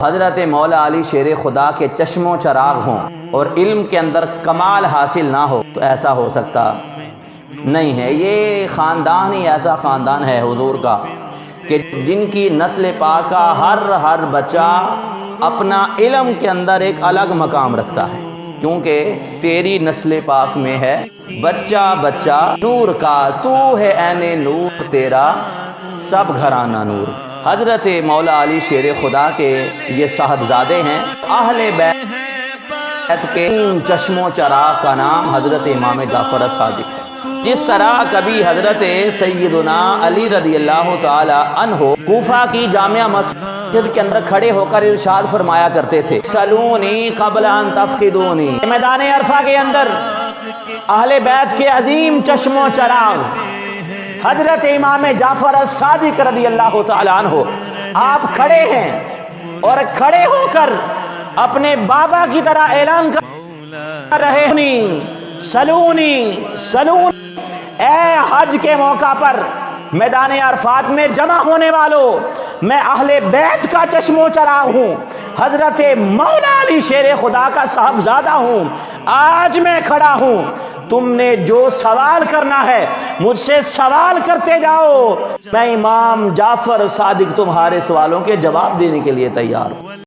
حضرت مولا علی شیر خدا کے چشم و چراغ ہوں اور علم کے اندر کمال حاصل نہ ہو تو ایسا ہو سکتا نہیں ہے۔ یہ خاندان ہی ایسا خاندان ہے حضور کا کہ جن کی نسل پاک کا ہر بچہ اپنا علم کے اندر ایک الگ مقام رکھتا ہے، کیونکہ تیری نسل پاک میں ہے بچہ بچہ نور کا، تو ہے عین نور تیرا سب گھرانہ نور۔ حضرت مولا علی شیر خدا کے یہ صاحبزادے ہیں، اہل بیت کے چشم و چراغ کا نام حضرت امام جعفر صادق ہے۔ جس طرح کبھی حضرت سیدنا علی رضی اللہ تعالی عنہ کوفہ کی جامع مسجد کے اندر کھڑے ہو کر ارشاد فرمایا کرتے تھے، سلونی قبل ان تفقدونی۔ میدان عرفہ کے اندر اہل بیت کے عظیم چشم و چراغ حضرت امام جعفر صادق رضی اللہ تعالی عنہ آپ کھڑے ہیں اور کھڑے ہو کر اپنے بابا کی طرح اعلان کر رہے ہیں، سلونی سلونی، اے حج کے موقع پر میدان عرفات میں جمع ہونے والوں، میں اہل بیت کا چشم و چراغ ہوں، حضرت مولا علی شیر خدا کا صاحبزادہ ہوں، آج میں کھڑا ہوں، تم نے جو سوال کرنا ہے مجھ سے سوال کرتے جاؤ، میں امام جعفر صادق تمہارے سوالوں کے جواب دینے کے لیے تیار ہوں۔